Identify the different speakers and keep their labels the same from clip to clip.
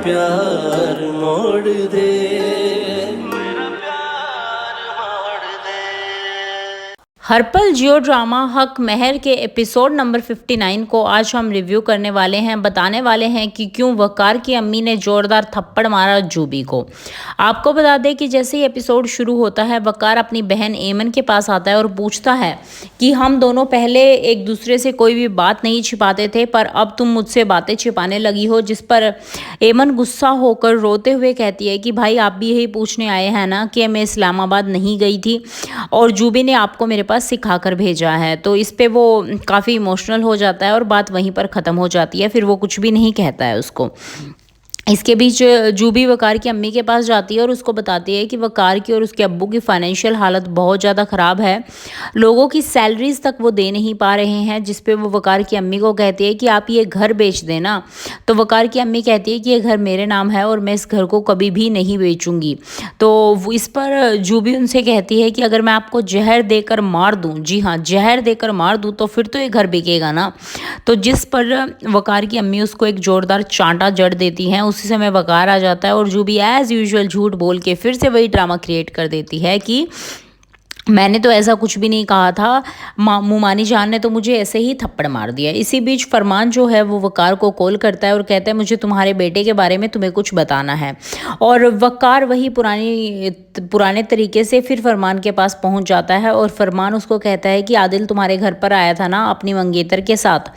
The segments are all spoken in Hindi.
Speaker 1: प्यार मोड़ दे।
Speaker 2: हर पल जियो ड्रामा हक महर के एपिसोड नंबर 59 को आज हम रिव्यू करने वाले हैं। बताने वाले हैं कि क्यों वकार की अम्मी ने जोरदार थप्पड़ मारा जूबी को। आपको बता दें कि जैसे ही एपिसोड शुरू होता है, वकार अपनी बहन एमन के पास आता है और पूछता है कि हम दोनों पहले एक दूसरे से कोई भी बात नहीं छिपाते थे, पर अब तुम मुझसे बातें छिपाने लगी हो। जिस पर एमन गुस्सा होकर रोते हुए कहती है कि भाई आप भी यही पूछने आए हैं ना कि मैं इस्लामाबाद नहीं गई थी और जूबी ने आपको मेरे पास सिखा कर भेजा है। तो इस पे वो काफ़ी इमोशनल हो जाता है और बात वहीं पर ख़त्म हो जाती है। फिर वो कुछ भी नहीं कहता है उसको। इसके बीच जूबी वकार की अम्मी के पास जाती है और उसको बताती है कि वकार की और उसके अब्बू की फाइनेंशियल हालत बहुत ज़्यादा ख़राब है। लोगों की सैलरीज तक वो दे नहीं पा रहे हैं। जिस पे वो वकार की अम्मी को कहती है कि आप ये घर बेच देना। तो वकार की अम्मी कहती है कि ये घर मेरे नाम है और मैं इस घर को कभी भी नहीं बेचूंगी। तो इस पर जूबी उनसे कहती है कि अगर मैं आपको जहर देकर मार दूं, जी हाँ जहर देकर मार दूं, तो फिर तो ये घर बिकेगा ना। तो जिस पर वकार की अम्मी उसको एक जोरदार चांटा जड़ देती हैं। उसी समय वकार आ जाता है और जूबी एज यूजुअल झूठ बोल के फिर से वही ड्रामा क्रिएट कर देती है कि मैंने तो ऐसा कुछ भी नहीं कहा था, मुमानी जान ने तो मुझे ऐसे ही थप्पड़ मार दिया। इसी बीच फरमान जो है वो वकार को कॉल करता है और कहता है मुझे तुम्हारे बेटे के बारे में तुम्हें कुछ बताना है। और वकार वही पुराने तरीके से फिर फरमान के पास पहुंच जाता है और फरमान उसको कहता है कि आदिल तुम्हारे घर पर आया था ना अपनी मंगेतर के साथ,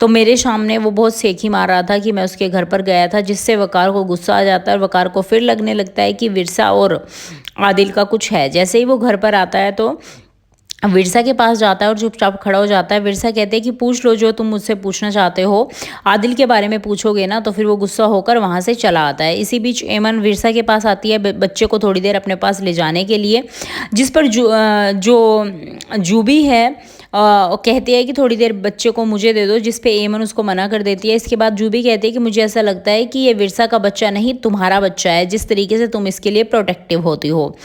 Speaker 2: तो मेरे सामने वो बहुत सेखी मार रहा था कि मैं उसके घर पर गया था। जिससे वकार को गुस्सा आ जाता है और वकार को फिर लगने लगता है कि विरसा और आदिल का कुछ है। जैसे ही वो घर पर आता है तो विरसा के पास जाता है और चुपचाप खड़ा हो जाता है। विरसा कहते हैं कि पूछ लो जो तुम मुझसे पूछना चाहते हो, आदिल के बारे में पूछोगे ना। तो फिर वो गुस्सा होकर वहाँ से चला आता है। इसी बीच एमन विरसा के पास आती है बच्चे को थोड़ी देर अपने पास ले जाने के लिए। जिस पर जो जूबी है कहती है कि थोड़ी देर बच्चे को मुझे दे दो। जिस पे एमन उसको मना कर देती है। इसके बाद जूबी कहती है कि मुझे ऐसा लगता है कि ये विरसा का बच्चा नहीं तुम्हारा बच्चा है, जिस तरीके से तुम इसके लिए प्रोटेक्टिव होती हो।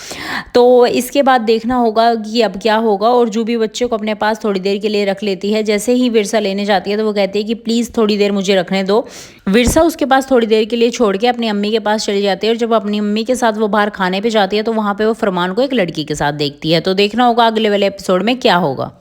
Speaker 2: तो इसके बाद देखना होगा कि अब क्या होगा। और जूबी बच्चे को अपने पास थोड़ी देर के लिए रख लेती है। जैसे ही विरसा लेने जाती है तो वो कहती है कि प्लीज़ थोड़ी देर मुझे रखने दो। विरसा उसके पास थोड़ी देर के लिए छोड़ के अपनी अम्मी के पास चली जाती है। और जब अपनी अम्मी के साथ वो बाहर खाने पे जाती है तो वहाँ पे वो फरमान को एक लड़की के साथ देखती है। तो देखना होगा अगले वाले एपिसोड में क्या होगा।